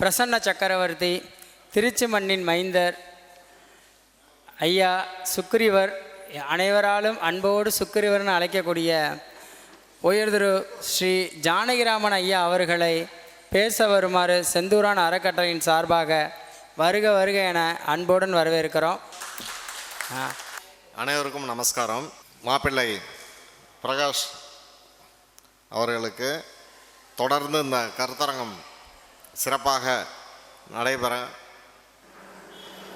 பிரசன்ன சக்கரவர்த்தி, திருச்சி மண்ணின் மைந்தர் ஐயா சுக்ரீவர், அனைவராலும் அன்போடு சுக்ரீவர்னு அழைக்கக்கூடிய உயர் திரு ஸ்ரீ ஜானகிராமன் ஐயா அவர்களை பேச வருமாறு செந்தூரான் அறக்கட்டளையின் சார்பாக வருக வருக என அன்புடன் வரவேற்கிறோம். அனைவருக்கும் நமஸ்காரம். மாப்பிள்ளை பிரகாஷ் அவர்களுக்கு தொடர்ந்து இந்த கருத்தரங்கம் சிறப்பாக நடைபெற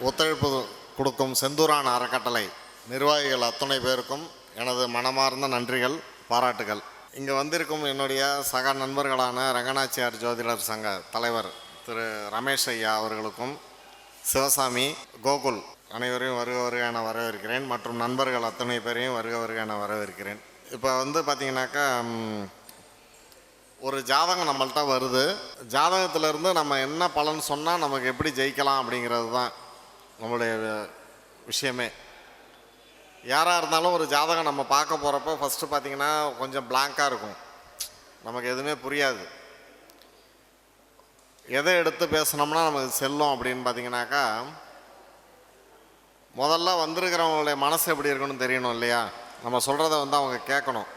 ஒத்துழைப்பு கொடுக்கும் செந்தூரான் அறக்கட்டளை நிர்வாகிகள் அத்துணை பேருக்கும் எனது மனமார்ந்த நன்றிகள், பாராட்டுகள். இங்கே வந்திருக்கும் என்னுடைய சக நண்பர்களான ரங்கநாச்சியார் ஜோதிடர் சங்க தலைவர் திரு ரமேஷ் ஐயா அவர்களுக்கும், சிவசாமி, கோகுல் அனைவரையும் வருக வருக என வரவேற்கிறேன். மற்றும் நண்பர்கள் அத்தனை பேரையும் வருக வருக என வரவேற்கிறேன். இப்போ பார்த்திங்கனாக்கா ஒரு ஜாதகம் நம்மள்கிட்ட வருது. ஜாதகத்திலேருந்து நம்ம என்ன பலன் சொன்னால் நமக்கு எப்படி ஜெயிக்கலாம் அப்படிங்கிறது தான் நம்மளுடைய விஷயமே. யாராக இருந்தாலும் ஒரு ஜாதகம் நம்ம பார்க்க போகிறப்ப ஃபஸ்ட்டு பார்த்திங்கன்னா கொஞ்சம் பிளாங்காக இருக்கும், நமக்கு எதுவுமே புரியாது. எதை எடுத்து பேசினோம்னா நமக்கு செல்லும் அப்படின்னு பார்த்திங்கனாக்கா, முதல்ல வந்திருக்கிறவங்களுடைய மனசு எப்படி இருக்குன்னு தெரியணும் இல்லையா? நம்ம சொல்கிறத அவங்க கேட்கணும்,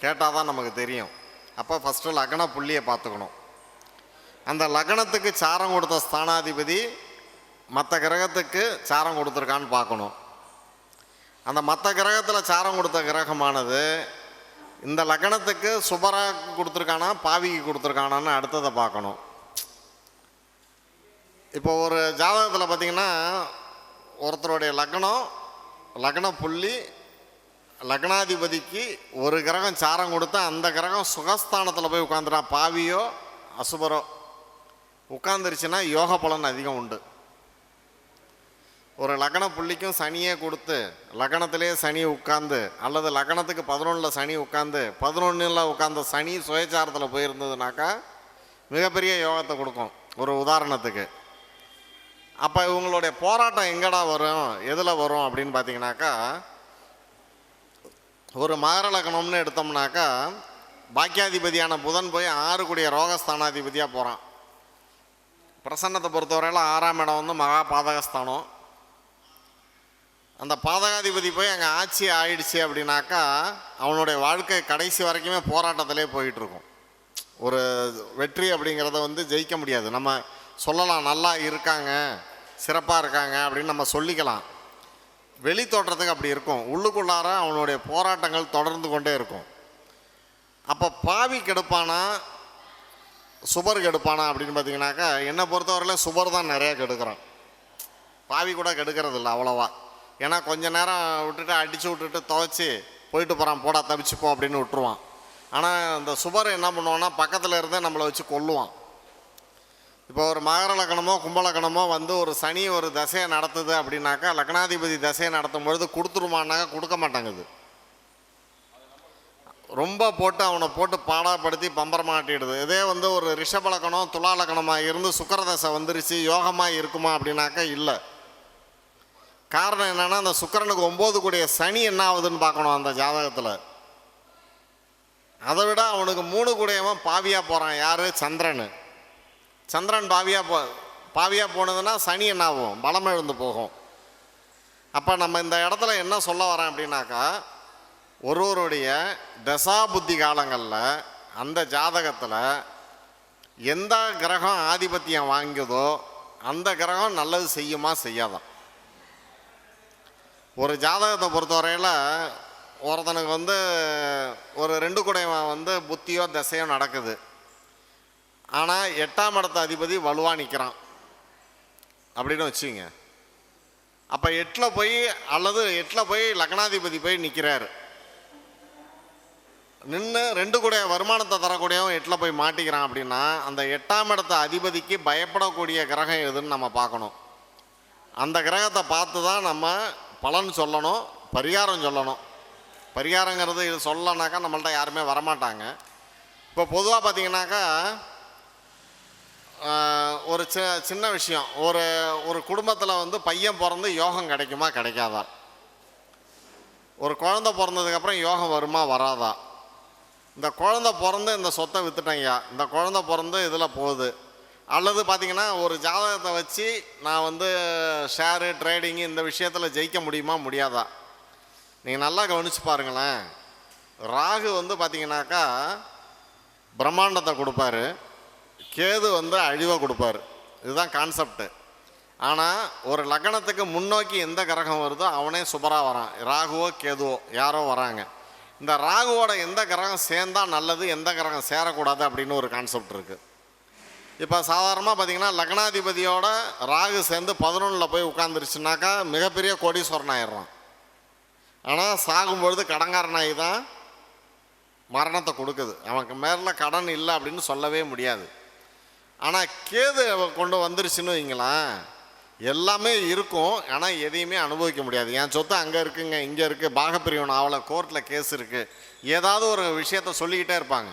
கேட்டால் தான் நமக்கு தெரியும். அப்போ ஃபஸ்ட்டு லக்ன புள்ளியை பார்த்துக்கணும். அந்த லக்னத்துக்கு சாரம் கொடுத்த ஸ்தானாதிபதி மற்ற கிரகத்துக்கு சாரம் கொடுத்துருக்கான்னு பார்க்கணும். அந்த மற்ற கிரகத்தில் சாரம் கொடுத்த கிரகமானது இந்த லக்னத்துக்கு சுபராக கொடுத்துருக்கானா பாவிக்கு கொடுத்துருக்கானான்னு அடுத்ததை பார்க்கணும். இப்போ ஒரு ஜாதகத்தில் பார்த்திங்கன்னா ஒருத்தருடைய லக்ன புள்ளி லக்னாதிபதிக்கு ஒரு கிரகம் சாரம் கொடுத்தா அந்த கிரகம் சுகஸ்தானத்தில் போய் உட்காந்துட்டான், பாவியோ அசுபரோ உட்காந்துருச்சுன்னா யோக பலன் அதிகம் உண்டு. ஒரு லக்ன புள்ளிக்கும் சனியே கொடுத்து லக்னத்திலே சனி உட்காந்து, அல்லது லக்னத்துக்கு 11 சனி உட்காந்து 11 உட்காந்த சனி சுயச்சாரத்தில் போயிருந்ததுனாக்கா மிகப்பெரிய யோகத்தை கொடுக்கும். ஒரு உதாரணத்துக்கு, அப்போ இவங்களுடைய போராட்டம் எங்கடா வரும், எதில் வரும் அப்படின்னு பார்த்தீங்கன்னாக்கா, ஒரு மகர லக்னம்னு எடுத்தோம்னாக்கா பாக்கியாதிபதியான புதன் போய் 6 கூடிய ரோகஸ்தானாதிபதியாக போகிறான். பிரசன்னத்தை பொறுத்தவரையில் 6ஆம் இடம் மகா பாதகஸ்தானம். அந்த பாதகாதிபதி போய் அங்கே ஆட்சி ஆயிடுச்சு அப்படின்னாக்கா அவனுடைய வாழ்க்கை கடைசி வரைக்குமே போராட்டத்திலே போயிட்டுருக்கும். ஒரு வெற்றி அப்படிங்கிறத ஜெயிக்க முடியாது. நம்ம சொல்லலாம் நல்லா இருக்காங்க, சிறப்பாக இருக்காங்க அப்படின்னு நம்ம சொல்லிக்கலாம். வெளி தோற்றத்துக்கு அப்படி இருக்கும், உள்ளுக்குள்ளார அவனுடைய போராட்டங்கள் தொடர்ந்து கொண்டே இருக்கும். அப்போ பாவி கெடுப்பானா சுபர் கெடுப்பானா அப்படின்னு பார்த்தீங்கன்னாக்கா, என்னை பொறுத்தவரையில் சுபர் தான் நிறையா கெடுக்கிறான், பாவி கூட கெடுக்கிறது இல்லை அவ்வளோவா. ஏன்னா கொஞ்ச நேரம் விட்டுட்டு அடித்து விட்டுட்டு துவைச்சி போயிட்டு போகிறான், போடா தப்பிச்சுப்போம் அப்படின்னு விட்டுருவான். ஆனால் இந்த சுபர் என்ன பண்ணுவான்னா பக்கத்தில் இருந்தே நம்மளை வச்சு கொல்லுவான். இப்போ ஒரு மகர லக்னமோ கும்பலக்கணமோ ஒரு சனி ஒரு தசையை நடத்துது அப்படின்னாக்கா, லக்னாதிபதி தசையை நடத்தும் பொழுது கொடுத்துருமானாக்கா கொடுக்க மாட்டாங்குது. ரொம்ப போட்டு அவனை போட்டு பாடாப்படுத்தி பம்பர மாட்டிடுது. இதே ஒரு ரிஷப லக்னம் துலா லக்னமாக இருந்து சுக்கரதசை வந்துருச்சு, யோகமாக இருக்குமா அப்படின்னாக்கா இல்லை. காரணம் என்னென்னா, அந்த சுக்கிரனுக்கு 9 கூடிய சனி என்ன ஆகுதுன்னு பார்க்கணும் அந்த ஜாதகத்தில். அதை விட அவனுக்கு 3 கூடியவன் பாவியாக போகிறான். யார்? சந்திரன். சந்திரன் பாவியாக போனதுன்னா சனி என்ன ஆகும்? பலம் எழுந்து போகும். அப்போ நம்ம இந்த இடத்துல என்ன சொல்ல வரேன் அப்படின்னாக்கா, ஒருவருடைய தசா புத்தி காலங்களில் அந்த ஜாதகத்தில் எந்த கிரகம் ஆதிபத்தியம் வாங்குதோ அந்த கிரகம் நல்லது செய்யுமா செய்யாதான். ஒரு ஜாதகத்தை பொறுத்தவரையில் ஒருத்தனுக்கு ஒரு 2 கூடையவன் புத்தியோ தசையோ நடக்குது. ஆனால் 8ஆம் இடத்த அதிபதி வலுவாக நிற்கிறான் அப்படின்னு வச்சுங்க. அப்போ 8ல் போய் லக்னாதிபதி போய் நிற்கிறாரு. நின்று 2 கூடைய வருமானத்தை தரக்கூடியவன் 8ல் போய் மாட்டிக்கிறான் அப்படின்னா, அந்த 8ஆம் இடத்த அதிபதிக்கு பயப்படக்கூடிய கிரகம் எதுன்னு நம்ம பார்க்கணும். அந்த கிரகத்தை பார்த்து தான் நம்ம பலன் சொல்லணும், பரிகாரம் சொல்லணும். பரிகாரங்கிறது இது சொல்லனாக்கா நம்மள்ட்ட யாருமே வரமாட்டாங்க. இப்போ பொதுவாக பார்த்திங்கனாக்கா ஒரு சின்ன விஷயம், ஒரு குடும்பத்தில் பையன் பிறந்து யோகம் கிடைக்குமா கிடைக்காதா? ஒரு குழந்தை பிறந்ததுக்கப்புறம் யோகம் வருமா வராதா? இந்த குழந்தை பிறந்து இந்த சொத்தை விற்றுட்டேங்கய்யா, இந்த குழந்தை பிறந்து இதில் போகுது, அல்லது பார்த்திங்கன்னா ஒரு ஜாதகத்தை வச்சு நான் வந்து ஷேரு ட்ரேடிங்கு இந்த விஷயத்தில் ஜெயிக்க முடியுமா முடியாதா? நீங்கள் நல்லா கவனித்து பாருங்களேன். ராகு வந்து பார்த்திங்கனாக்கா பிரம்மாண்டத்தை கொடுப்பாரு, கேது வந்து அழிவை கொடுப்பாரு. இதுதான் கான்செப்டு. ஆனால் ஒரு லக்னத்துக்கு முன்னோக்கி எந்த கிரகம் வருதோ அவனே சுபராக வரான். ராகுவோ கேதுவோ யாரோ வராங்க. இந்த ராகுவோட எந்த கிரகம் சேர்ந்தால் நல்லது, எந்த கிரகம் சேரக்கூடாது அப்படின்னு ஒரு கான்செப்ட் இருக்குது. இப்போ சாதாரணமாக பார்த்திங்கன்னா லக்னாதிபதியோட ராகு சேர்ந்து 11 போய் உட்காந்துருச்சுனாக்கா மிகப்பெரிய கோடீஸ்வரன் ஆயிடுறான். ஆனால் சாகும்பொழுது கடங்காரனாகி தான் மரணத்தை கொடுக்குது. அவனுக்கு மேலே கடன் இல்லை அப்படின்னு சொல்லவே முடியாது. ஆனால் கேது கொண்டு வந்துருச்சுன்னு வைங்களேன், எல்லாமே இருக்கும், ஆனால் எதையுமே அனுபவிக்க முடியாது. என் சொத்து அங்கே இருக்குங்க, இங்கே இருக்குது, பாகப்பிரிவினை ஆகலை, கோர்ட்டில் கேஸ் இருக்குது, ஏதாவது ஒரு விஷயத்த சொல்லிக்கிட்டே இருப்பாங்க.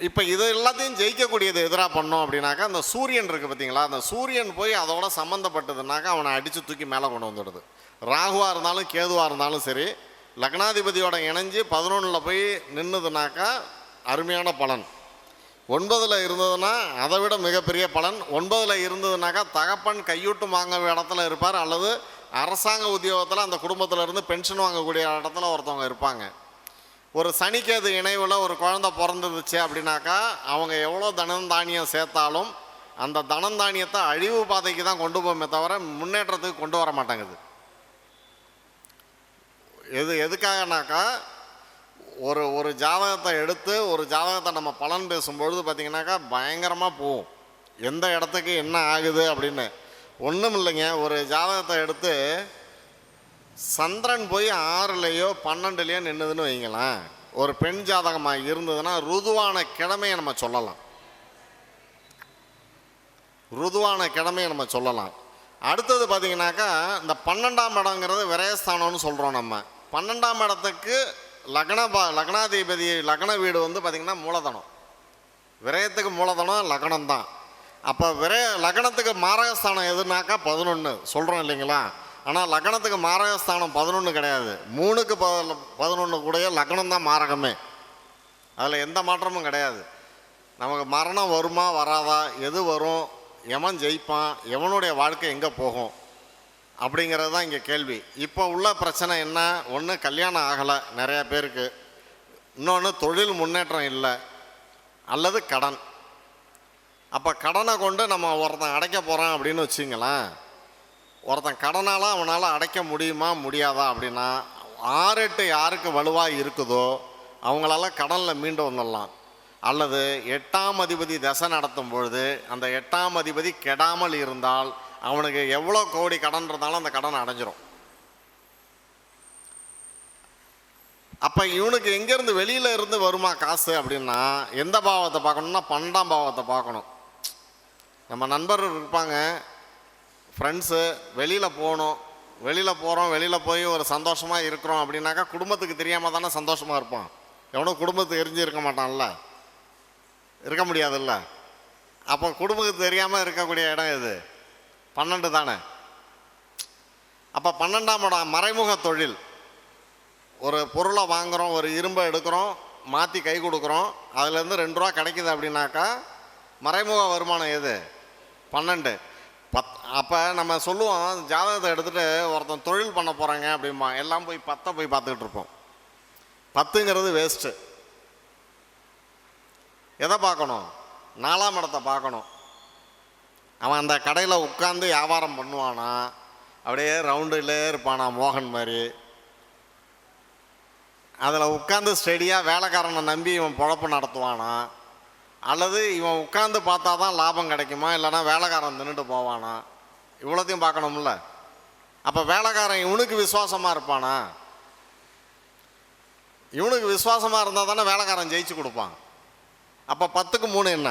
இப்போ இது எல்லாத்தையும் ஜெயிக்கக்கூடியது எதிராக பண்ணோம் அப்படின்னாக்கா அந்த சூரியன் இருக்குது பார்த்தீங்களா, அந்த சூரியன் போய் அதோட சம்மந்தப்பட்டதுனாக்கா அவனை அடித்து தூக்கி மேலே கொண்டு வந்துடுது. ராகுவாக இருந்தாலும் கேதுவாக இருந்தாலும் சரி, லக்னாதிபதியோட இணைஞ்சு 11 போய் நின்றுதுனாக்கா அருமையான பலன். 9 இருந்ததுன்னா அதை விட மிகப்பெரிய பலன். 9 இருந்ததுனாக்கா தகப்பன் கையூட்டு வாங்க இடத்துல இருப்பார், அல்லது அரசாங்க உத்தியோகத்தில் அந்த குடும்பத்தில் இருந்து பென்ஷன் வாங்கக்கூடிய இடத்துல ஒருத்தவங்க இருப்பாங்க. ஒரு சனிக்கேது இணைவில் ஒரு குழந்தை பிறந்துருச்சு அப்படின்னாக்கா அவங்க எவ்வளோ தனந்தானியம் சேர்த்தாலும் அந்த தனந்தானியத்தை அழிவு பாதைக்கு தான் கொண்டு போமே தவிர முன்னேற்றத்துக்கு கொண்டு வர மாட்டேங்குது. எதுக்காகனாக்கா ஒரு ஜாதகத்தை எடுத்து ஒரு ஜாதகத்தை நம்ம பலன் பேசும்பொழுது பார்த்திங்கனாக்கா பயங்கரமாக போகும். எந்த இடத்துக்கு என்ன ஆகுது அப்படின்னு ஒன்றும் இல்லைங்க. ஒரு ஜாதகத்தை எடுத்து சந்திரன் போய் 6லேயோ 12லேயோ நின்றுதுன்னு வைங்களேன், ஒரு பெண் ஜாதகமாக இருந்ததுன்னா ருதுவான கிழமையை நம்ம சொல்லலாம். ருதுவான கிழமையை நம்ம சொல்லலாம். அடுத்தது பார்த்திங்கனாக்கா இந்த 12ஆம் இடங்கிறது விரயஸ்தானம்னு சொல்கிறோம். நம்ம 12ஆம் இடத்துக்கு லக்னாதிபதி லக்ன வீடு வந்து பார்த்திங்கன்னா மூலதனம், விரயத்துக்கு மூலதனம் லக்னம் தான். அப்போ லக்னத்துக்கு மாரகஸ்தானம் எதுனாக்கா 11 சொல்கிறோம் இல்லைங்களா. ஆனால் லக்னத்துக்கு மாரகஸ்தானம் 11 கிடையாது, 3க்கு 11 கூடயே லக்னம் தான் மாரகமே. அதில் எந்த மாற்றமும் கிடையாது. நமக்கு மரணம் வருமா வராதா, எது வரும், எவன் ஜெயிப்பான், எவனுடைய வாழ்க்கை எங்கே போகும் அப்படிங்கிறது தான் இங்கே கேள்வி. இப்போ உள்ள பிரச்சனை என்ன? ஒன்று கல்யாணம் ஆகலை நிறையா பேருக்கு, இன்னொன்று தொழில் முன்னேற்றம் இல்லை, அல்லது கடன். அப்போ கடனை கொண்டு நம்ம ஒருத்தன் அடைக்க போகிறான் அப்படின்னு வச்சுங்களேன். ஒருத்தன் கடனால் அவனால் அடைக்க முடியுமா முடியாதா அப்படின்னா 6-8 யாருக்கு வலுவாக இருக்குதோ அவங்களால கடனில் மீண்டு வந்துடலாம். அல்லது 8ஆம் அதிபதி தசை நடத்தும் பொழுது அந்த 8ஆம் அதிபதி கெடாமல் இருந்தால் அவனுக்கு எவ்வளோ கோடி கடன் இருந்தாலும் அந்த கடன் அடைஞ்சிரும். அப்போ இவனுக்கு எங்கேருந்து வெளியில் இருந்து வருமா காசு அப்படின்னா எந்த பாவத்தை பார்க்கணுன்னா 12ஆம் பாவத்தை பார்க்கணும். நம்ம நண்பர்கள் இருப்பாங்க, ஃப்ரெண்ட்ஸு, வெளியில் போகணும், வெளியில் போகிறோம், வெளியில் போய் ஒரு சந்தோஷமாக இருக்கிறோம் அப்படின்னாக்கா குடும்பத்துக்கு தெரியாமல் தானே சந்தோஷமாக இருப்பான். எவனும் குடும்பத்துக்கு எரிஞ்சு இருக்க மாட்டான்ல, இருக்க முடியாதுல்ல. அப்போ குடும்பத்துக்கு தெரியாமல் இருக்கக்கூடிய இடம் எது? 12 தானே. அப்போ 12ஆம் இடம் மறைமுக தொழில். ஒரு பொருளை வாங்குகிறோம், ஒரு இரும்பை எடுக்கிறோம், மாற்றி கை கொடுக்குறோம், அதுலேருந்து 2 ரூபா கிடைக்குது அப்படின்னாக்கா மறைமுக வருமானம் எது? 12. அப்போ நம்ம சொல்லுவோம், ஜாதகத்தை எடுத்துகிட்டு ஒருத்தன் தொழில் பண்ண போகிறாங்க அப்படிமா எல்லாம் போய் 10 போய் பார்த்துக்கிட்டு இருப்போம். 10ங்கிறது வேஸ்ட்டு. எதை பார்க்கணும்? 4ஆம் இடத்தை பார்க்கணும். அவன் அந்த கடையில் உட்காந்து வியாபாரம் பண்ணுவானா, அப்படியே ரவுண்டிலே இருப்பானா மோகன் மாதிரி, அதில் உட்காந்து ஸ்டெடியாக வேலைக்காரனை நம்பி இவன் பொழப்பு நடத்துவானா, அல்லது இவன் உட்காந்து பார்த்தா தான் லாபம் கிடைக்குமா, இல்லைனா வேலைக்காரன் தின்னுட்டு போவானா, இவ்வளோத்தையும் பார்க்கணும்ல. அப்போ வேலைக்காரன் இவனுக்கு விசுவாசமாக இருப்பானா? இவனுக்கு விசுவாசமாக இருந்தால் தானே வேலைக்காரன் ஜெயிச்சு கொடுப்பான். அப்போ 10க்கு 3 என்ன?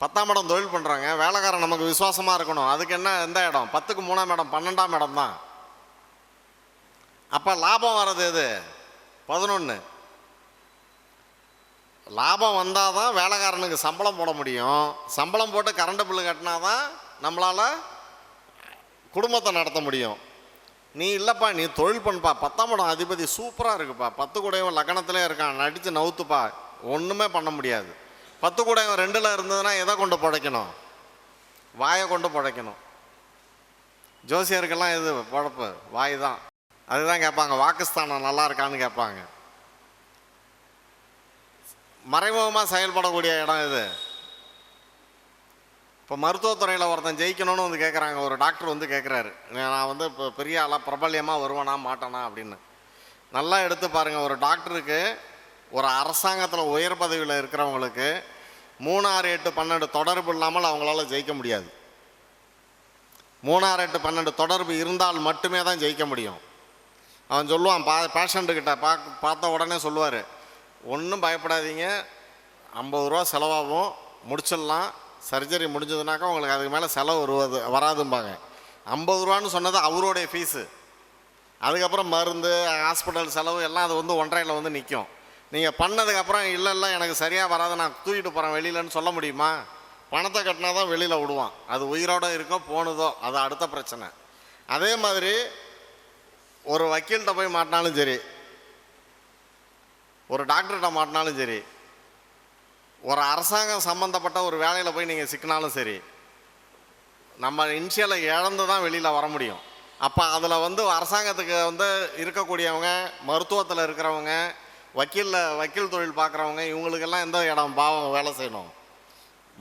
10ஆம் இடம் தொழில் பண்ணுறாங்க, வேலைக்காரன் நமக்கு விசுவாசமாக இருக்கணும். அதுக்கு என்ன எந்த இடம்? 10க்கு 3ஆம் இடம் 12ஆம் இடம் தான். அப்போ லாபம் வர்றது எது? 11. லாபம் வந்தால் தான் வேலைக்காரனுக்கு சம்பளம் போட முடியும். சம்பளம் போட்டு கரண்ட் பில்லு கட்டினா தான் நம்மளால் குடும்பத்தை நடத்த முடியும். நீ இல்லைப்பா, நீ தொழில் பண்ணுப்பா, 10ஆம் இடம் அதிபதி சூப்பராக இருக்குப்பா, 10 கூடயும் லக்னத்திலே இருக்கான், நடித்து நவுத்துப்பா, ஒன்றுமே பண்ண முடியாது. 10 குடம் 2ல் இருந்ததுன்னா எதை கொண்டு பிழைக்கணும்? வாயை கொண்டு பிழைக்கணும். ஜோசியருக்கெல்லாம் இது பொழப்பு வாய் தான். அதுதான் கேட்பாங்க, வாக்குஸ்தானம் நல்லா இருக்கான்னு கேட்பாங்க. மறைமுகமாக செயல்படக்கூடிய இடம் இது. இப்போ மருத்துவத்துறையில் ஒருத்தன் ஜெயிக்கணும்னு வந்து கேட்குறாங்க. ஒரு டாக்டர் வந்து கேட்குறாரு, நான் வந்து இப்போ பெரிய ஆளாக பிரபல்யமாக வருவானா மாட்டானா அப்படின்னு. நல்லா எடுத்து பாருங்கள், ஒரு டாக்டருக்கு ஒரு அரசாங்கத்தில் உயர் பதவியில் இருக்கிறவங்களுக்கு 3, 6, 8, 12 தொடர்பு இல்லாமல் அவங்களால ஜெயிக்க முடியாது. 3, 6, 8, 12 தொடர்பு இருந்தால் மட்டுமே தான் ஜெயிக்க முடியும். அவன் சொல்லுவான், பேஷண்ட்டுக்கிட்ட பார்த்த உடனே சொல்லுவார், ஒன்றும் பயப்படாதீங்க, 50 ரூபா செலவாகும், முடிச்சிடலாம். சர்ஜரி முடிஞ்சதுனாக்கா உங்களுக்கு அதுக்கு மேலே செலவு வராதும்பாங்க. 50 ரூபான்னு சொன்னது அவருடைய ஃபீஸு. அதுக்கப்புறம் மருந்து, ஹாஸ்பிட்டல் செலவு எல்லாம் அது வந்து 1.5ல் வந்து நிற்கும். நீங்கள் பண்ணதுக்கப்புறம் இல்லை எனக்கு சரியாக வராது, நான் தூக்கிட்டு போகிறேன் வெளியிலன்னு சொல்ல முடியுமா? பணத்தை கட்டினா தான் வெளியில் விடுவான். அது உயிரோடு இருக்கோ போனதோ அது அடுத்த பிரச்சனை. அதே மாதிரி ஒரு வக்கீல்கிட்ட போய் மாட்டினாலும் சரி, ஒரு டாக்டர்கிட்ட மாட்டினாலும் சரி, ஒரு அரசாங்கம் சம்மந்தப்பட்ட ஒரு வேலையில் போய் நீங்கள் சிக்கினாலும் சரி, நம்ம இன்ஷியலை இழந்து தான் வெளியில் வர முடியும். அப்போ அதில் வந்து அரசாங்கத்துக்கு வந்து இருக்கக்கூடியவங்க, மருத்துவத்தில் இருக்கிறவங்க, வக்கீல் தொழில் பார்க்குறவங்க, இவங்களுக்கெல்லாம் எந்த இடம் பாவம் வேலை செய்யணும்?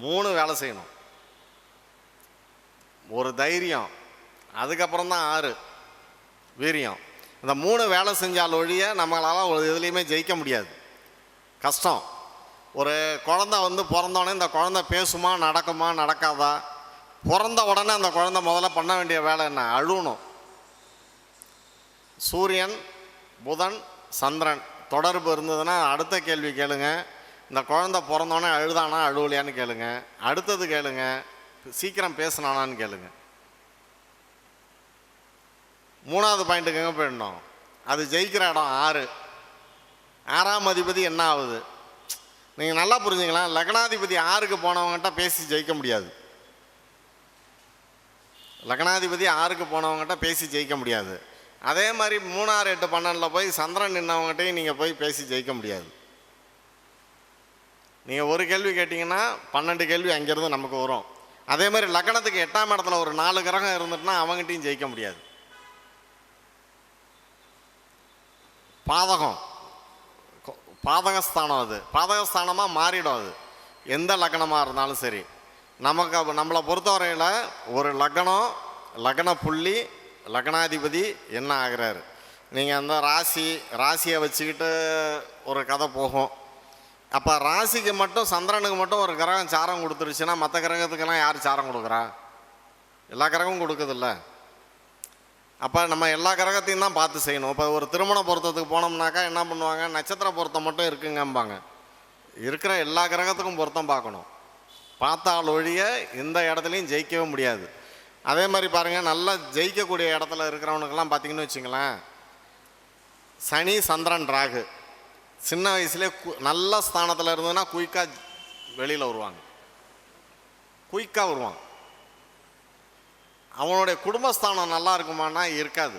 3 வேலை செய்யணும். ஒரு தைரியம், அதுக்கப்புறம் தான் 6 வீரியம். இந்த 3 வேலை செஞ்சால் ஒழிய நம்மளால் ஒரு இதுலேயுமே ஜெயிக்க முடியாது. கஷ்டம். ஒரு குழந்தை வந்து பிறந்தோடனே இந்த குழந்தை பேசுமா, நடக்குமா, நடக்காதா? பிறந்த உடனே அந்த குழந்தை முதல்ல பண்ண வேண்டிய வேலை என்ன? அழுவணும். சூரியன், புதன், சந்திரன் தொடர்பு இருந்ததுன்னா அடுத்த கேள்வி கேளுங்க, இந்த குழந்தை பிறந்தோடனே அழுதானா அழுவலையான்னு கேளுங்க. அடுத்தது கேளுங்க, சீக்கிரம் பேசினானான்னு கேளுங்க. 3வது பாயிண்ட்டுக்கு எங்கே போயிடணும்? அது ஜெயிக்கிற இடம் 6. 6ஆம் அதிபதி என்ன ஆகுது? நீங்கள் நல்லா புரிஞ்சுக்கலாம். லக்னாதிபதி 6க்கு போனவங்ககிட்ட பேசி ஜெயிக்க முடியாது. லக்னாதிபதி 6க்கு போனவங்ககிட்ட பேசி ஜெயிக்க முடியாது. அதே மாதிரி 3, 6, 8, 12ல் போய் சந்திரன் நின்னவங்ககிட்டையும் நீங்கள் போய் பேசி ஜெயிக்க முடியாது. நீங்கள் ஒரு கேள்வி கேட்டிங்கன்னா 12 கேள்வி அங்கேருந்து நமக்கு வரும். அதே மாதிரி லக்னத்துக்கு 8ஆம் இடத்துல ஒரு 4 கிரகம் இருந்துட்டுனா அவங்ககிட்டையும் ஜெயிக்க முடியாது. பாதகஸ்தானம், அது பாதகஸ்தானமாக மாறிடும். அது எந்த லக்னமாக இருந்தாலும் சரி. நம்மளை பொறுத்தவரையில் ஒரு லக்ன புள்ளி, லக்னாதிபதி என்ன ஆகிறாரு? நீங்கள் அந்த ராசியை வச்சுக்கிட்டு ஒரு கதை போகும். அப்போ ராசிக்கு மட்டும், சந்திரனுக்கு மட்டும் ஒரு கிரகம் சாரம் கொடுத்துருச்சுன்னா மற்ற கிரகத்துக்கெல்லாம் யார் சாரம் கொடுக்குறா? எல்லா கிரகமும் கொடுக்குதில்ல. அப்போ நம்ம எல்லா கிரகத்தையும் தான் பார்த்து செய்யணும். இப்போ ஒரு திருமண பொருத்தத்துக்கு போனோம்னாக்கா என்ன பண்ணுவாங்க? நட்சத்திர பொருத்தம் மட்டும் இருக்குங்கம்பாங்க. இருக்கிற எல்லா கிரகத்துக்கும் பொருத்தம் பார்க்கணும். பார்த்தால் ஒழிய எந்த இடத்துலையும் ஜெயிக்கவே முடியாது. அதே மாதிரி பாருங்கள், நல்லா ஜெயிக்கக்கூடிய இடத்துல இருக்கிறவனுக்கெல்லாம் பார்த்தீங்கன்னு வச்சுங்களேன், சனி, சந்திரன், ராகு சின்ன வயசுலேயே நல்ல ஸ்தானத்தில் இருந்ததுன்னா குயிக்காக வெளியில் வருவாங்க. அவனுடைய குடும்பஸ்தானம் நல்லா இருக்குமானா இருக்காது.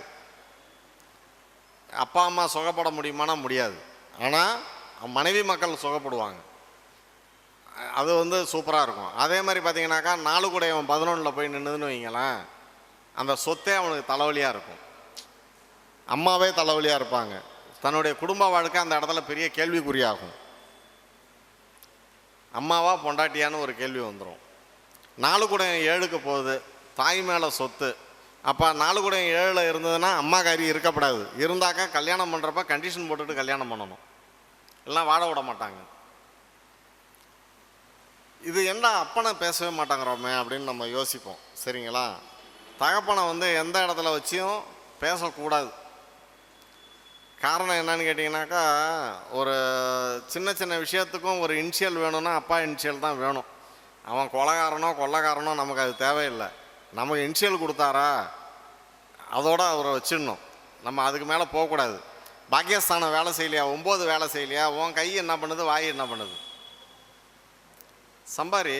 அப்பா அம்மா சுகப்பட முடியுமானா முடியாது. ஆனால் மனைவி மக்கள் சுகப்படுவாங்க. அது வந்து சூப்பராக இருக்கும். அதே மாதிரி பார்த்தீங்கன்னாக்கா 4 கூடையவன் 11ல் போய் நின்றுதுன்னு வைங்களேன், அந்த சொத்தே அவனுக்கு தலைவலியாக இருக்கும். அம்மாவே தலைவலியாக இருப்பாங்க. தன்னுடைய குடும்ப வாழ்க்கை அந்த இடத்துல பெரிய கேள்விக்குறியாகும். அம்மாவா பொண்டாட்டியான்னு ஒரு கேள்வி வந்துடும். 4 கூடையன் 7க்கு போகுது, தாய் மேலே சொத்து. அப்போ 4 கூடையன் 7ல் இருந்ததுன்னா அம்மா காரி இருக்கப்படாது. இருந்தாக்கா கல்யாணம் பண்ணுறப்ப கண்டிஷன் போட்டுட்டு கல்யாணம் பண்ணணும், எல்லாம் வாழ விட மாட்டாங்க. இது என்ன அப்பனை பேசவே மாட்டாங்கிறோமே அப்படின்னு நம்ம யோசிப்போம். சரிங்களா? தகப்பனை வந்து எந்த இடத்துல வச்சியும் பேசக்கூடாது. காரணம் என்னன்னு கேட்டிங்கனாக்கா, ஒரு சின்ன விஷயத்துக்கும் ஒரு இனிஷியல் வேணும்னா அப்பா இனிஷியல் தான் வேணும். அவன் கொலைகாரனோ நமக்கு அது தேவையில்லை. நமக்கு இனிஷியல் கொடுத்தாரா அதோடு அவரை வச்சிடணும். நம்ம அதுக்கு மேலே போகக்கூடாது. பாக்கியஸ்தானம் வேலை செய்யலையா, 9 வேலை செய்யலையா, உன் கை என்ன பண்ணுது, வாய் என்ன பண்ணுது? சம்பாரி.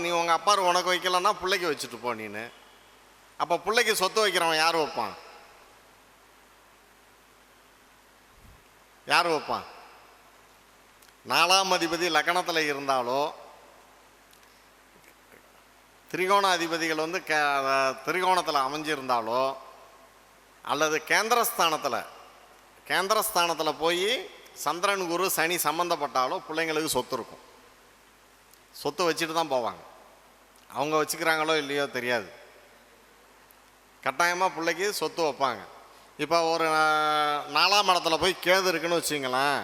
நீ உங்கள் அப்பா உனக்கு வைக்கலன்னா பிள்ளைக்கு வச்சுட்டு போ நீனு. அப்போ பிள்ளைக்கு சொத்து வைக்கிறவன் யார் வைப்பான்? 4ஆம் அதிபதி லக்னத்தில் இருந்தாலோ, திரிகோண அதிபதிகள் வந்து திரிகோணத்தில் அமைஞ்சிருந்தாலோ, அல்லது கேந்திரஸ்தானத்தில் போய் சந்திரன் குரு சனி சம்மந்தப்பட்டாலோ பிள்ளைங்களுக்கு சொத்து இருக்கும். சொத்து வச்சுட்டு தான் போவாங்க. அவங்க வச்சுக்கிறாங்களோ இல்லையோ தெரியாது, கட்டாயமாக பிள்ளைக்கு சொத்து வைப்பாங்க. இப்போ ஒரு 4ஆம் இடத்துல போய் கேது இருக்குன்னு வச்சுங்களேன்,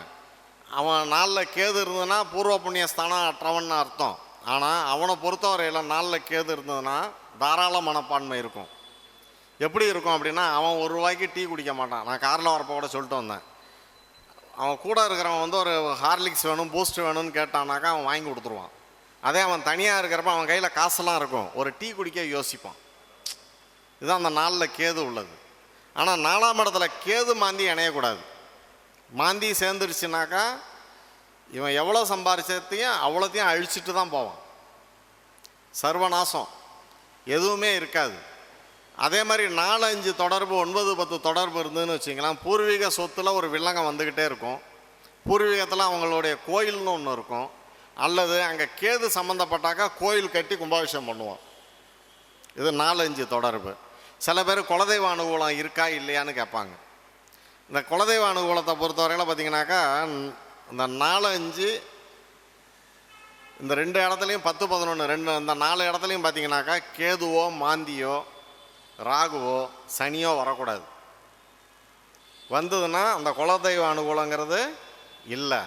அவன் 4ல் கேது இருந்ததுன்னா பூர்வ புண்ணிய ஸ்தானம் அற்றவன்னு அர்த்தம். ஆனால் அவனை பொறுத்தவரையில் 4ல் கேது இருந்ததுன்னா தாராள மனப்பான்மை இருக்கும். எப்படி இருக்கும் அப்படின்னா, அவன் ₹1 டீ குடிக்க மாட்டான். நான் காரில் வரப்போ கூட சொல்லிட்டு வந்தேன். அவன் கூட இருக்கிறவன் வந்து ஒரு ஹார்லிக்ஸ் வேணும், பூஸ்ட் வேணும்னு கேட்டானாக்கா அவன் வாங்கி கொடுத்துருவான். அதே அவன் தனியாக இருக்கிறப்ப அவன் கையில் காசெல்லாம் இருக்கும், ஒரு டீ குடிக்க யோசிப்பான். இதுதான் அந்த 4ல் கேது உள்ளது. ஆனால் 4ஆம் இடத்துல கேது மாந்தி இணையக்கூடாது. மாந்தி சேர்ந்துருச்சுனாக்கா இவன் எவ்வளோ சம்பாரிச்சதையும் அவ்வளோத்தையும் அழிச்சிட்டு தான் போவான். சர்வநாசம், எதுவுமே இருக்காது. அதே மாதிரி 4, 5 தொடர்பு, 9, 10 தொடர்பு இருந்ததுன்னு வச்சிங்களேன், பூர்வீக சொத்தில் ஒரு வில்லங்கம் வந்துக்கிட்டே இருக்கும். பூர்வீகத்தில் அவங்களுடைய கோயில்னு ஒன்று இருக்கும். அல்லது அங்கே கேது சம்மந்தப்பட்டாக்கா கோயில் கட்டி கும்பாபிஷேகம் பண்ணுவான். இது 4, 5 தொடர்பு. சில பேர் குலதெய்வ அனுகூலம் இருக்கா இல்லையான்னு கேட்பாங்க. இந்த குலதெய்வ அனுகூலத்தை பொறுத்தவரையில் பார்த்தீங்கன்னாக்கா, இந்த 4, 5 இந்த 2 இடத்துலையும் 10, 11 இந்த 4 இடத்துலையும் பார்த்தீங்கன்னாக்கா கேதுவோ மாந்தியோ ராகுவோ சனியோ வரக்கூடாது. வந்ததுன்னா அந்த குலதெய்வ அனுகூலங்கிறது இல்லை.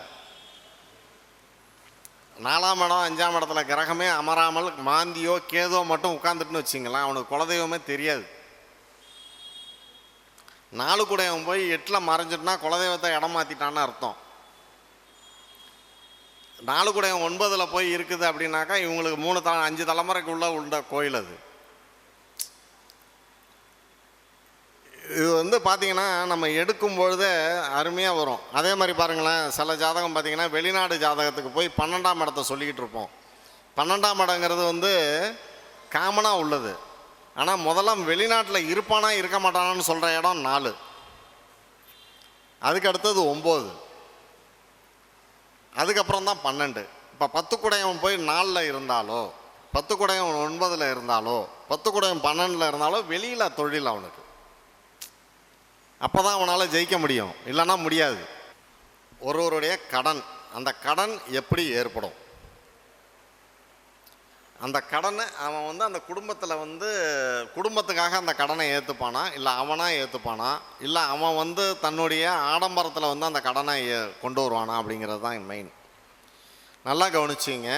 4ஆம் இடம் 5ஆம் இடத்துல கிரகமே அமராமல் மாந்தியோ கேதோ மட்டும் உட்காந்துட்டுன்னு வச்சிங்களேன், அவனுக்கு குலதெய்வமே தெரியாது. 4 கூடையவன் போய் 8ல் மறைஞ்சிட்டுனா குலதெய்வத்தை இடம் மாற்றிட்டான்னு அர்த்தம். 4 கூடையவன் 9ல் போய் இருக்குது அப்படின்னாக்கா இவங்களுக்கு 5 தலைமுறைக்குள்ளே உள்ள கோயில் அது. இது வந்து பார்த்திங்கன்னா நம்ம எடுக்கும் பொழுதே அருமையாக வரும். அதே மாதிரி பாருங்களேன், சில ஜாதகம் பார்த்திங்கன்னா வெளிநாடு ஜாதகத்துக்கு போய் 12ஆம் இடத்தை சொல்லிக்கிட்டு இருப்போம். 12ஆம் இடங்கிறது வந்து காமனாக உள்ளது. ஆனால் முதல்ல வெளிநாட்டில் இருப்பானா இருக்க மாட்டானான்னு சொல்கிற இடம் 4, அதுக்கு அடுத்தது 9, அதுக்கப்புறம் தான் 12. இப்போ 10 கூடையவன் போய் 4ல் இருந்தாலோ, 10 கூடையவன் 9ல் இருந்தாலோ, 10 கூடையவன் 12ல் இருந்தாலோ வெளியில் தொழில் அவனுக்கு. அப்போ தான் அவனால் ஜெயிக்க முடியும், இல்லைன்னா முடியாது. ஒருவருடைய கடன், அந்த கடன் எப்படி ஏற்படும், அந்த கடனை அவன் வந்து அந்த குடும்பத்தில் வந்து குடும்பத்துக்காக அந்த கடனை ஏற்றுப்பானா, இல்லை அவனாக ஏற்றுப்பானா, இல்லை அவன் வந்து தன்னுடைய ஆடம்பரத்தில் வந்து அந்த கடனை கொண்டு வருவானா அப்படிங்கிறது தான் மெயின். நல்லா கவனிச்சிங்க.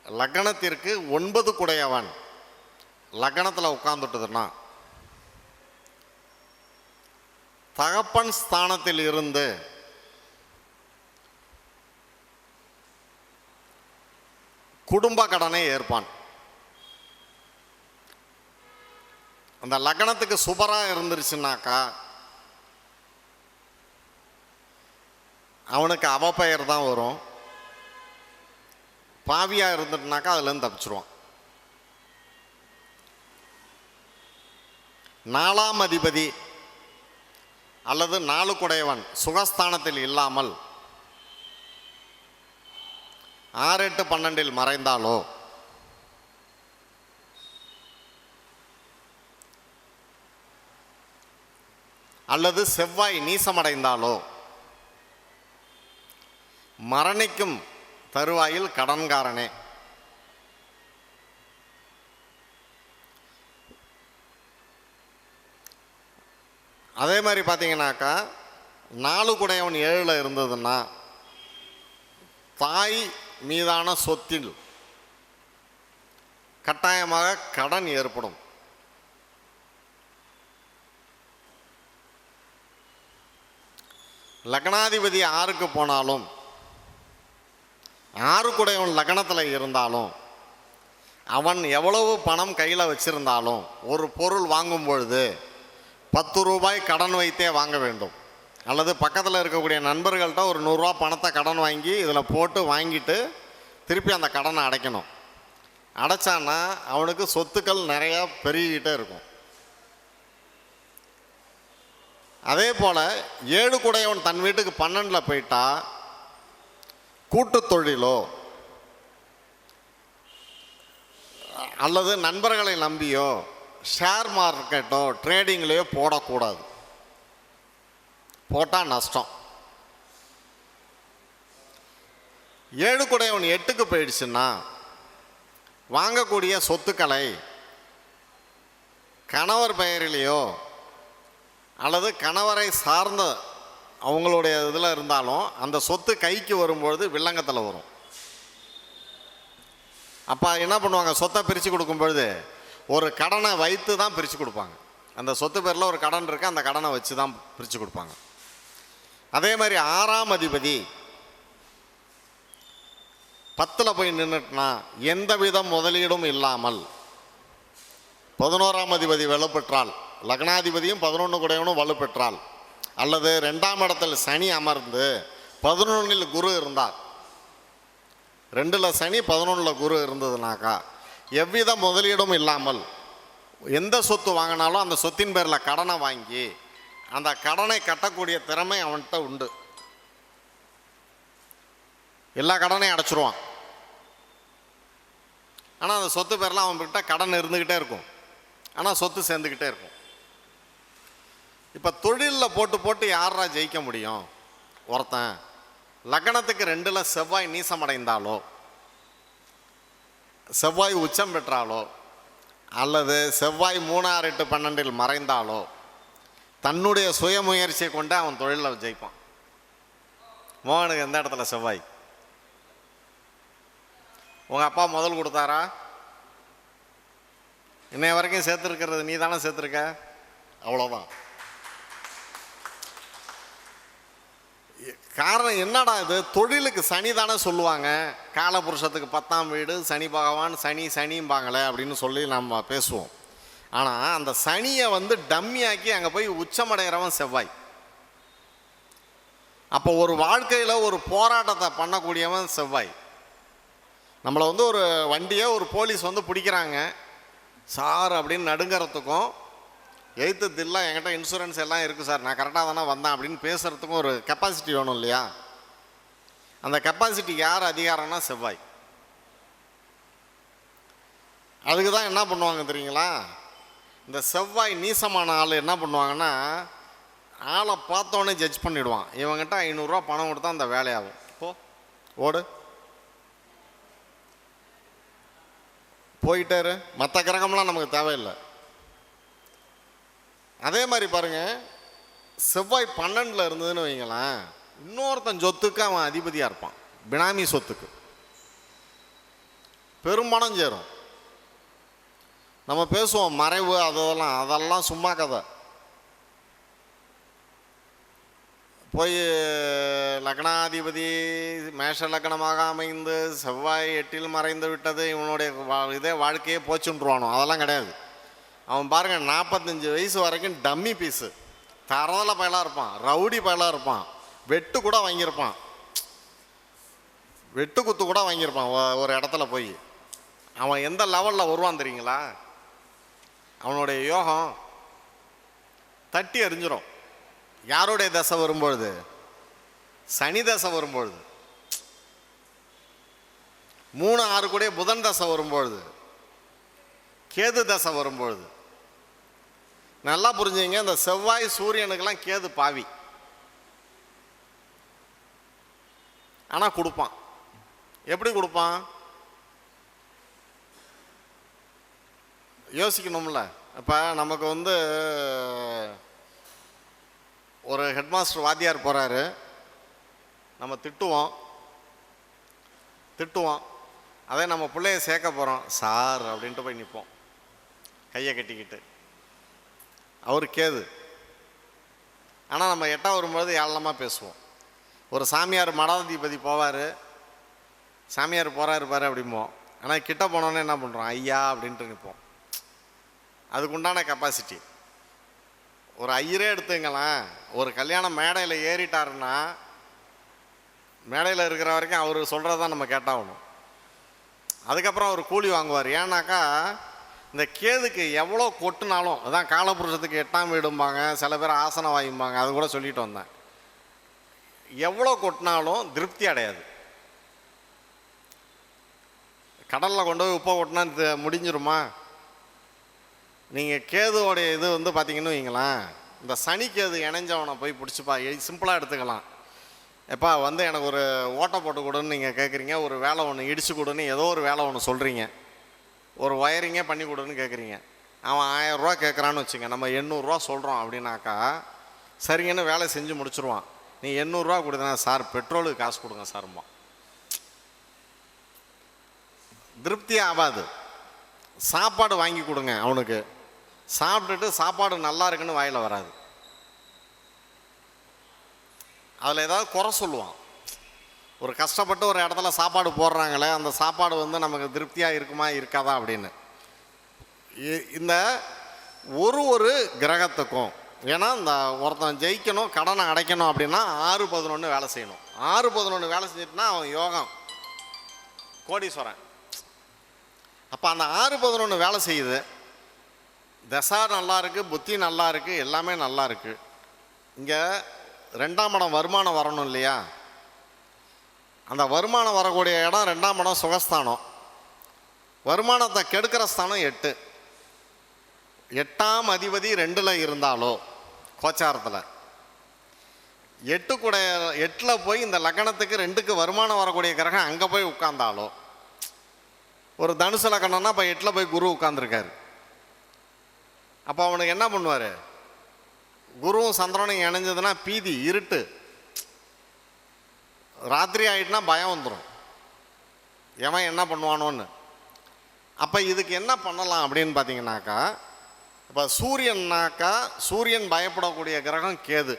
லக்னத்திற்கு 9 கூடையவன் லக்னத்தில் உட்கார்ந்துட்டுதுன்னா தகப்பன் ஸ்தானத்தில் இருந்து குடும்ப கடனை ஏற்பான். அந்த லக்னத்துக்கு சுபராக இருந்துருச்சுனாக்கா அவனுக்கு அவப்பெயர் தான் வரும். பாவியாக இருந்துட்டுனாக்கா அதுலேருந்து தப்பிச்சிருவான். 4ஆம் அதிபதி அல்லது 4 கூடையவன் சுகஸ்தானத்தில் இல்லாமல் 6, 8, 12 மறைந்தாலோ, அல்லது செவ்வாய் நீசமடைந்தாலோ மரணிக்கும் தருவாயில் கடன்காரனே. அதே மாதிரி பார்த்தீங்கன்னாக்கா 4 கூடையவன் 7ல் இருந்ததுன்னா தாய் மீதான சொத்தில் கட்டாயமாக கடன் ஏற்படும். லக்னாதிபதி 6க்கு போனாலும் 6 கூடையவன் லக்னத்தில் இருந்தாலும் அவன் எவ்வளவு பணம் கையில் வச்சிருந்தாலும் ஒரு பொருள் வாங்கும் பொழுது ₹10 கடன் வைத்தே வாங்க வேண்டும். அல்லது பக்கத்தில் இருக்கக்கூடிய நண்பர்கள்ட்ட ஒரு ₹100 பணத்தை கடன் வாங்கி இதில் போட்டு வாங்கிட்டு திருப்பி அந்த கடனை அடைக்கணும். அடைச்சான்னா அவனுக்கு சொத்துக்கள் நிறையா பெருகிக்கிட்டே இருக்கும். அதே போல் 7 கூடையவன் தன் வீட்டுக்கு 12ல் போயிட்டா கூட்டு தொழிலோ அல்லது நண்பர்களை நம்பியோ ஷேர் மார்க்கெட்டோ ட்ரேடிங்லேயோ போடக்கூடாது. போட்டால் நஷ்டம். 7 குடையவன் 8க்கு போயிடுச்சுன்னா வாங்கக்கூடிய சொத்துக்களை கணவர் பெயரிலேயோ அல்லது கணவரை சார்ந்த அவங்களுடைய இதில் இருந்தாலும் அந்த சொத்து கைக்கு வரும்பொழுது வில்லங்கத்தில் வரும். அப்போ என்ன பண்ணுவாங்க, சொத்தை பிரித்து கொடுக்கும்பொழுது ஒரு கடனை வைத்து தான் பிரித்து கொடுப்பாங்க. அந்த சொத்து பேரில் ஒரு கடன் இருக்குது, அந்த கடனை வச்சு தான் பிரித்து கொடுப்பாங்க. அதே மாதிரி 6ஆம் அதிபதி 10ல் போய் நின்றுட்டுனா எந்த வித முதலீடும் இல்லாமல் 11ஆம் அதிபதி வலுப்பெற்றால், லக்னாதிபதியும் 11 குடையவனும் வலுப்பெற்றால், அல்லது 2ஆம் இடத்தில் சனி அமர்ந்து 11ல் குரு இருந்தார், 2ல் சனி 11ல் குரு இருந்ததுனாக்கா எவ்வித முதலீடும் இல்லாமல் எந்த சொத்து வாங்கினாலும் அந்த சொத்தின் பேரில் கடனை வாங்கி அந்த கடனை கட்டக்கூடிய திறமை அவன்கிட்ட உண்டு. எல்லா கடனையும் அடைச்சிருவான். ஆனால் அந்த சொத்து பேரில் அவன்கிட்ட கடன் இருந்துக்கிட்டே இருக்கும், ஆனால் சொத்து சேர்ந்துக்கிட்டே இருக்கும். இப்போ தொழிலில் போட்டு போட்டு யாரா ஜெயிக்க முடியும்? ஒருத்தன் லக்னத்துக்கு 2ல் செவ்வாய் நீசமடைந்தாலோ செவ்வாய் உச்சம் பெற்றாலோ அல்லது செவ்வாய் 3, 6, 8, 12 மறைந்தாலோ தன்னுடைய சுய முயற்சியை கொண்டு அவன் தொழிலில் ஜெயிப்பான். மோகனுக்கு எந்த இடத்துல செவ்வாய்? உங்கள் அப்பா முதல் கொடுத்தாரா? இன்னைய வரைக்கும் சேர்த்துருக்கிறது நீ தானே சேர்த்துருக்க, அவ்வளோதான். காரணம் என்னடா இது, தொழிலுக்கு சனி தானே சொல்லுவாங்க. காலபுருஷத்துக்கு 10ஆம் வீடு சனி பகவான், சனிம்பாங்களே அப்படின்னு சொல்லி நம்ம பேசுவோம். ஆனால் அந்த சனியை டம்மியாக்கி அங்கே போய் உச்சமடைகிறவன் செவ்வாய். அப்போ ஒரு வாழ்க்கையில் ஒரு போராட்டத்தை பண்ணக்கூடியவன் செவ்வாய். நம்மளை ஒரு வண்டியை ஒரு போலீஸ் பிடிக்கிறாங்க சார் அப்படின்னு நடுங்கிறதுக்கும், எய்த்து தில்லா என்கிட்ட இன்சூரன்ஸ் எல்லாம் இருக்குது சார், நான் கரெக்டாக தானே வந்தேன் அப்படின்னு பேசுகிறதுக்கும் ஒரு கெப்பாசிட்டி வேணும் இல்லையா? அந்த கெப்பாசிட்டி யார் அதிகாரம்னா செவ்வாய். அதுக்கு தான் என்ன பண்ணுவாங்க தெரியுங்களா, இந்த செவ்வாய் நீசமான ஆள் என்ன பண்ணுவாங்கன்னா ஆளை பார்த்தோன்னே ஜட்ஜ் பண்ணிவிடுவான். இவங்ககிட்ட 500 ரூபா பணம் கொடுத்தா அந்த வேலையாகும், போ ஓடு போயிட்டாரு, மற்ற கிரகம்லாம் நமக்கு தேவையில்லை. அதே மாதிரி பாருங்கள், செவ்வாய் 12ல் இருந்ததுன்னு வைங்களேன், இன்னொருத்தன் சொத்துக்கு அவன் அதிபதியாக இருப்பான். பினாமி சொத்துக்கு பெரும்பணம் சேரும். நம்ம பேசுவோம் மறைவு அதெல்லாம் சும்மா கதை. போய் லக்னாதிபதி மேஷ லக்னமாக அமைந்து செவ்வாய் 8ல் மறைந்து விட்டது, இவனுடைய இதே வாழ்க்கையே போச்சுன்றுவானோ, அதெல்லாம் கிடையாது. அவன் பாருங்கள் 45 வயசு வரைக்கும் டம்மி பீஸு, தரதல பயலாக இருப்பான், ரவுடி பயலாக இருப்பான், வெட்டு கூட வாங்கியிருப்பான், வெட்டு குத்து கூட வாங்கியிருப்பான். ஒரு இடத்துல போய் அவன் எந்த லெவலில் வருவான் தெரியுங்களா? அவனுடைய யோகம் தட்டி எறிஞ்சிரும். யாருடைய தசை வரும்பொழுது? சனி தசை வரும்பொழுது. 3, 6 கூட புதன் தசை வரும்பொழுது, கேது தசை வரும்பொழுது. நல்லா புரிஞ்சுங்க, இந்த செவ்வாய் சூரியனுக்கெல்லாம் கேது பாவி, ஆனால் கொடுப்பான். எப்படி கொடுப்பான் யோசிக்கணும்ல. இப்போ நமக்கு ஒரு ஹெட்மாஸ்டர் வாத்தியார் போகிறாரு, நம்ம திட்டுவோம். அதே நம்ம பிள்ளைய சேர்க்க போகிறோம், சார் அப்படின்ட்டு போய் நிற்போம் கையை கட்டிக்கிட்டு. அவர் கேது. ஆனால் நம்ம 8ஆம் வரும்பொழுது ஏளனமாக பேசுவோம். ஒரு சாமியார் மடாதிபதி போவார், சாமியார் போகிறாரு பாரு அப்படிம்போம். ஆனால் கிட்ட போனோன்னே என்ன பண்ணுறோம், ஐயா அப்படின்ட்டு நிற்போம். அதுக்குண்டான கெப்பாசிட்டி. ஒரு ஐயரே எடுத்துங்களேன், ஒரு கல்யாண மேடையில் ஏறிட்டாருன்னா மேடையில் இருக்கிற வரைக்கும் அவர் சொல்கிறதான் நம்ம கேட்டாகணும். அதுக்கப்புறம் அவர் கூலி வாங்குவார். ஏன்னாக்கா இந்த கேதுக்கு எவ்வளோ கொட்டுனாலும், அதான் காலபுருஷத்துக்கு 8ஆம் வீடும்பாங்க, சில பேர் ஆசனம் வாயும்பாங்க, அது கூட சொல்லிட்டு வந்தேன். எவ்வளோ கொட்டினாலும் திருப்தி அடையாது. கடலில் கொண்டு போய் உப்பை கொட்டினா முடிஞ்சிருமா? நீங்கள் கேதுவோடைய இது வந்து பார்த்தீங்கன்னு வைங்களேன், இந்த சனி கேது இணைஞ்சவனை போய் பிடிச்சிப்பா, சிம்பிளாக எடுத்துக்கலாம். எப்பா வந்து எனக்கு ஒரு ஓட்டை போட்டு கொடுன்னு நீங்கள் கேட்குறீங்க, ஒரு வேலை ஒன்று இடித்து கொடுன்னு ஏதோ ஒரு வேலை ஒன்று சொல்கிறீங்க, ஒரு ஒயரிங்கே பண்ணி கொடுன்னு கேட்குறீங்க. அவன் 1000 ரூபா கேட்குறான்னு வச்சுங்க, நம்ம 800 ரூபா சொல்கிறோம் அப்படின்னாக்கா சரிங்கன்னு வேலை செஞ்சு முடிச்சுருவான். நீ 800 ரூபா கொடுத்தனா, சார் பெட்ரோலுக்கு காசு கொடுங்க சார்மா. திருப்தி ஆகாது. சாப்பாடு வாங்கி கொடுங்க அவனுக்கு, சாப்பிட்டுட்டு சாப்பாடு நல்லா இருக்குன்னு வாயில் வராது, அதில் ஏதாவது குறை சொல்லுவான். ஒரு கஷ்டப்பட்டு ஒரு இடத்துல சாப்பாடு போடுறாங்களே, அந்த சாப்பாடு வந்து நமக்கு திருப்தியாக இருக்குமா இருக்காதா அப்படின்னு. இந்த ஒரு கிரகத்துக்கும், ஏன்னா இந்த ஒருத்தன் ஜெயிக்கணும் கடனை அடைக்கணும் அப்படின்னா 6-11 வேலை செய்யணும். 6-11 வேலை செஞ்சுட்டுனா அவன் யோகம் கோடீஸ்வரன். அப்போ அந்த 6-11 வேலை செய்யுது. தசா நல்லா இருக்குது, புத்தி நல்லா இருக்குது, எல்லாமே நல்லா இருக்குது. இங்கே 2ஆம் இடம் வருமானம் வரணும் இல்லையா? அந்த வருமானம் வரக்கூடிய இடம் 2ஆம் இடம் சுகஸ்தானம். வருமானத்தை கெடுக்கிற ஸ்தானம் 8. 8ஆம் அதிபதி 2ல் இருந்தாலோ கோச்சாரத்தில் 8 போய் இந்த லக்னத்துக்கு 2க்கு வருமானம் வரக்கூடிய கிரகம் அங்கே போய் உட்கார்ந்தாலோ, ஒரு தனுசு லக்னம்னா இப்போ 8ல் போய் குரு உட்கார்ந்துருக்காரு. அப்போ அவனுக்கு என்ன பண்ணுவார்? குருவும் சந்திரனும் இணைஞ்சதுன்னா பீதி, இருட்டு, ராத்திரி ஆகிட்டுனா பயம் வந்துடும், எவன் என்ன பண்ணுவானோன்னு. அப்போ இதுக்கு என்ன பண்ணலாம் அப்படின்னு பார்த்தீங்கன்னாக்கா, இப்போ சூரியன்னாக்கா சூரியன் பயப்படக்கூடிய கிரகம் கேது.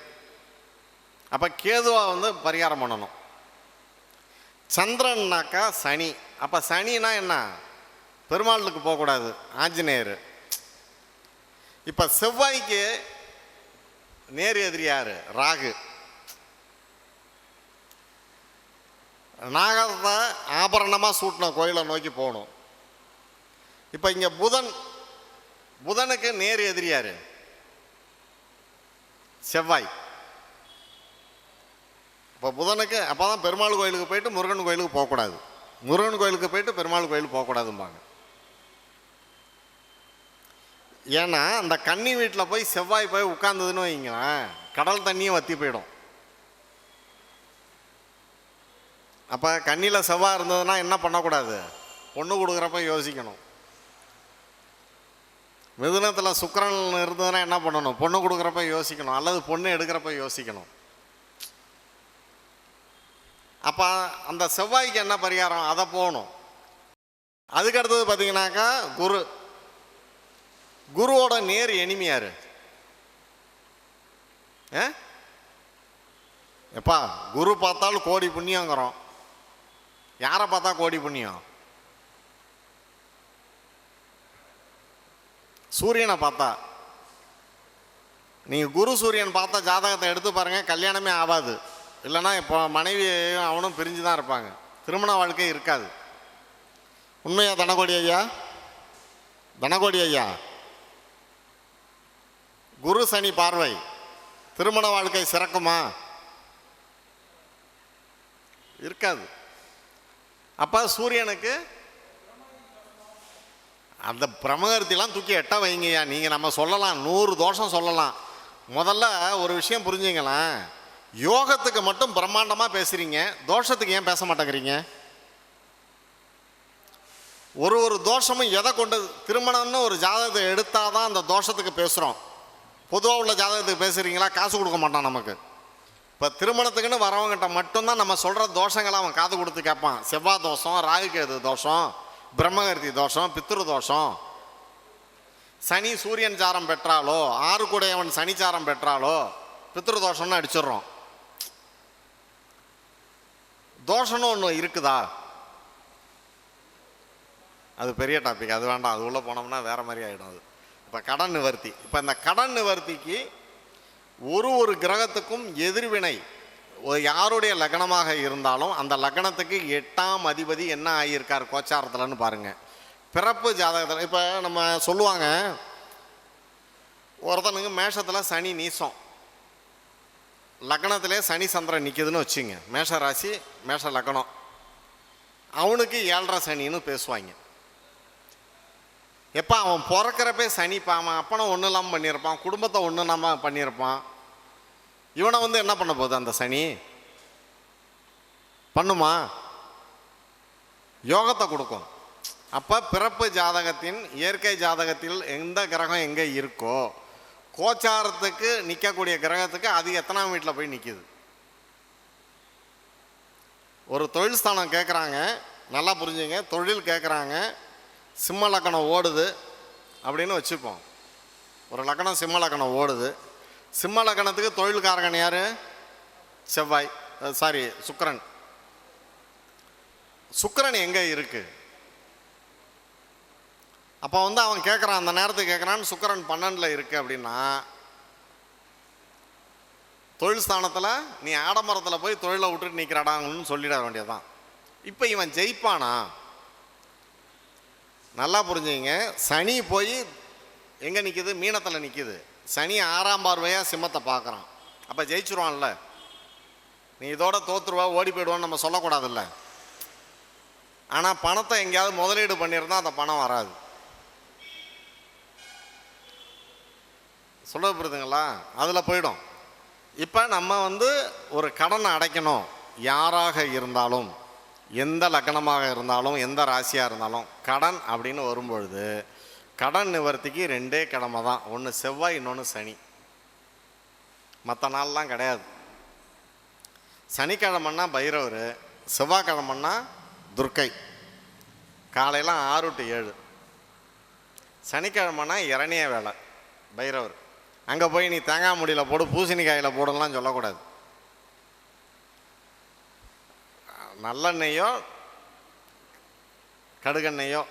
அப்போ கேதுவை வந்து பரிகாரம் பண்ணணும். சந்திரன்னாக்கா சனி. அப்போ சனினா என்ன? பெருமாளுக்கு போகக்கூடாது, ஆஞ்சநேயர். இப்போ செவ்வாய்க்கு நேர் எதிரி யாரு? ராகு. நாகத்தை ஆபரணமாக சூட்டின கோயிலை நோக்கி போகணும். இப்போ இங்கே புதனுக்கு நேர் எதிரி யாரு? செவ்வாய். இப்போ புதனுக்கு அப்போ தான் பெருமாள் கோயிலுக்கு போயிட்டு முருகன் கோயிலுக்கு போகக்கூடாது, முருகன் கோயிலுக்கு போயிட்டு பெருமாள் கோயிலுக்கு போகக்கூடாதும்பாங்க. ஏன்னா அந்த கன்னி வீட்டில் போய் செவ்வாய் போய் உட்கார்ந்ததுன்னு வைங்களேன், கடல் தண்ணியும் வற்றி போயிடும். அப்போ கண்ணியில் செவ்வாய் இருந்ததுன்னா என்ன பண்ணக்கூடாது? பொண்ணு கொடுக்குறப்ப யோசிக்கணும். மிதுனத்தில் சுக்கிரன் இருந்ததுன்னா என்ன பண்ணணும்? பொண்ணு கொடுக்குறப்ப யோசிக்கணும், அல்லது பொண்ணு எடுக்கிறப்ப யோசிக்கணும். அப்போ அந்த செவ்வாய்க்கு என்ன பரிகாரம்? அதை போகணும். அதுக்கு அடுத்தது பார்த்தீங்கன்னாக்கா குருவோட நேர் எனிமியாரு? எப்பா குரு பார்த்தாலும் கோடி புண்ணியங்கிறோம், யாரை பார்த்தா கோடி புண்ணியம்? சூரியனை பார்த்தா. நீங்கள் குரு சூரியன் பார்த்தா ஜாதகத்தை எடுத்து பாருங்கள், கல்யாணமே ஆகாது. இல்லைன்னா இப்போ மனைவி அவனும் பிரிஞ்சு தான் இருப்பாங்க, திருமண வாழ்க்கை இருக்காது. உண்மையா தனகோடி ஐயா? தனகோடி ஐயா, குரு சனி பார்வை திருமண வாழ்க்கை சிறக்குமா? இருக்காது. அப்போ சூரியனுக்கு அந்த பிரமகர்த்திலாம் தூக்கி எட்ட வைங்கய்யா. நீங்கள் நம்ம சொல்லலாம், 100 தோஷம் சொல்லலாம். முதல்ல ஒரு விஷயம் புரிஞ்சுங்களேன், யோகத்துக்கு மட்டும் பிரம்மாண்டமாக பேசுகிறீங்க, தோஷத்துக்கு ஏன் பேச மாட்டேங்கிறீங்க? ஒரு தோஷமும் எதை கொண்டு? திருமணம்னு ஒரு ஜாதகத்தை எடுத்தால் தான் அந்த தோஷத்துக்கு பேசுகிறோம். பொதுவாக உள்ள ஜாதகத்துக்கு பேசுகிறீங்களா? காசு கொடுக்க மாட்டான் நமக்கு. இப்போ திருமணத்துக்குன்னு வரவங்கிட்ட மட்டும்தான் நம்ம சொல்கிற தோஷங்களை அவன் காது கொடுத்து கேட்பான். செவ்வாய் தோஷம், ராகுகேது தோஷம், பிரம்மகர்த்தி தோஷம், பித்ரு தோஷம், சனி சூரியன் சாரம் பெற்றாலோ, 6 கூடையவன் சனிச்சாரம் பெற்றாலோ பித்ரு தோஷம்னு அடிச்சிடுறோம். தோஷம்னு ஒன்று இருக்குதா? அது பெரிய டாபிக், அது வேண்டாம், அது உள்ளே போனோம்னா வேறு மாதிரி ஆகிடும். அது இப்போ கடன் நிவர்த்தி. இப்போ இந்த கடன் நிவர்த்திக்கு ஒரு கிரகத்துக்கும் எதிர்வினை யாருடைய லக்னமாக இருந்தாலும் அந்த லக்னத்துக்கு 8ஆம் அதிபதி என்ன ஆகியிருக்கார் கோச்சாரத்தில்னு பாருங்கள். பிறப்பு ஜாதகத்தில் இப்போ நம்ம சொல்லுவாங்க, ஒருத்தனுக்கு மேஷத்தில் சனி நீசம், லக்னத்திலே சனி சந்திரன் நிற்கிதுன்னு வச்சுங்க, மேஷ ராசி மேஷ லக்னம். அவனுக்கு 7.5 சனின்னு பேசுவாங்க. எப்போ அவன் பிறக்கிறப்பே சனிப்பா, அவன் அப்பனை ஒன்றும் இல்லாமல் பண்ணியிருப்பான், குடும்பத்தை ஒன்றும் இல்லாமல் பண்ணியிருப்பான். இவனை வந்து என்ன பண்ண போகுது அந்த சனி? பண்ணுமா? யோகத்தை கொடுக்கும். அப்போ பிறப்பு ஜாதகத்தின் இயற்கை ஜாதகத்தில் எந்த கிரகம் எங்கே இருக்கோ, கோச்சாரத்துக்கு நிற்கக்கூடிய கிரகத்துக்கு அது எத்தனாம் வீட்டில் போய் நிற்கிது. ஒரு தொழில் ஸ்தானம் கேட்குறாங்க, நல்லா புரிஞ்சுங்க, தொழில் கேட்குறாங்க, சிம்ம லக்கணம் ஓடுது அப்படின்னு வச்சுப்போம். ஒரு லக்கணம் சிம்ம லக்கணம் ஓடுது. சிம்ம லக்கணத்துக்கு தொழில்காரகன் யார்? செவ்வாய், சுக்கிரன். சுக்கிரன் எங்கே இருக்குது? அப்போ வந்து அவன் கேட்குறான், அந்த நேரத்துக்கு கேட்குறான்னு, சுக்கிரன் 12 இருக்குது அப்படின்னா, தொழில் ஸ்தானத்தில் நீ ஆடம்பரத்தில் போய் தொழிலை விட்டுட்டு நிற்கிறாடாங்கன்னு சொல்லிட வேண்டியதுதான். இப்போ இவன் ஜெயிப்பானா? நல்லா புரிஞ்சுங்க. சனி போய் எங்கே நிற்கிது? மீனத்தில் நிற்கிது. சனி 6ஆம் பார்வையாக சிம்மத்தை பார்க்குறான். அப்போ ஜெயிச்சுருவான்ல. நீ இதோட தோற்றுருவா, ஓடி போயிடுவான்னு நம்ம சொல்லக்கூடாதுல்ல. ஆனால் பணத்தை எங்கேயாவது முதலீடு பண்ணியிருந்தா அந்த பணம் வராது. சொல்ல புரியுதுங்களா? அதில் போயிடும். இப்போ நம்ம வந்து ஒரு கடனை அடைக்கணும், யாராக இருந்தாலும், எந்த லக்னமாக இருந்தாலும், எந்த ராசியாக இருந்தாலும், கடன் அப்படின்னு வரும்பொழுது கடன் நிவர்த்திக்கு 2 கிழமை தான். ஒன்று செவ்வாய், இன்னொன்று சனி. மற்ற நாள்லாம் கிடையாது. சனிக்கிழமைன்னா பைரவர், செவ்வாய்க்கிழமைன்னா துர்க்கை. காலையில் 6 to 7. சனிக்கிழமைன்னா இரணிய வேலை, பைரவர். அங்கே போய் நீ தேங்காய் முடியில் போடு, பூசணிக்காயில் போடலாம் சொல்லக்கூடாது. நல்லெண்ணெயோ கடுகெண்ணெயோ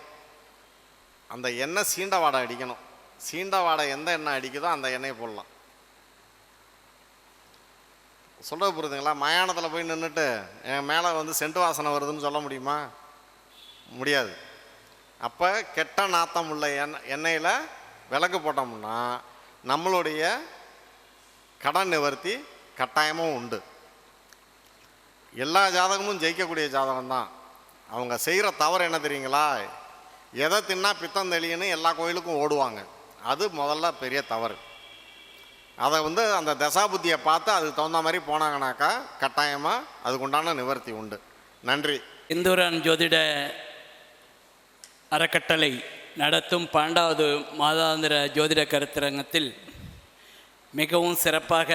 அந்த எண்ணெய் சீண்ட வாடை அடிக்கணும். சீண்ட வாடை எந்த எண்ணெய் அடிக்குதோ அந்த எண்ணெயை போடலாம். சொல்ல புரியுதுங்களா? மயானத்தில் போய் நின்றுட்டு என் மேலே வந்து சென்ட் வாசனை வருதுன்னு சொல்ல முடியுமா? முடியாது. அப்போ கெட்ட நாத்தம் உள்ள எண்ணெயில் விளக்கு போட்டோம்னா நம்மளுடைய கடன் நிவர்த்தி கட்டாயமும் உண்டு. எல்லா ஜாதகமும் ஜெயிக்கக்கூடிய ஜாதகம் தான். அவங்க செய்கிற தவறு என்ன தெரியுங்களா? எதை தின்னா பித்தம் தெளியுன்னு எல்லா கோயிலுக்கும் ஓடுவாங்க. அது முதல்ல பெரிய தவறு. அதை வந்து அந்த தசாபுத்தியை பார்த்து அதுக்கு தகுந்த மாதிரி போனாங்கனாக்கா கட்டாயமாக அதுக்குண்டான நிவர்த்தி உண்டு. நன்றி. இந்துரான் ஜோதிட அறக்கட்டளை நடத்தும் 12வது மாதாந்திர ஜோதிட கருத்தரங்கத்தில் மிகவும் சிறப்பாக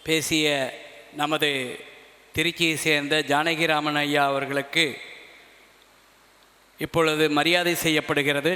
பேசிய நமது திருச்சியை சேர்ந்த ஜானகிராமன் ஐயா அவர்களுக்கு இப்பொழுது மரியாதை செய்யப்படுகிறது.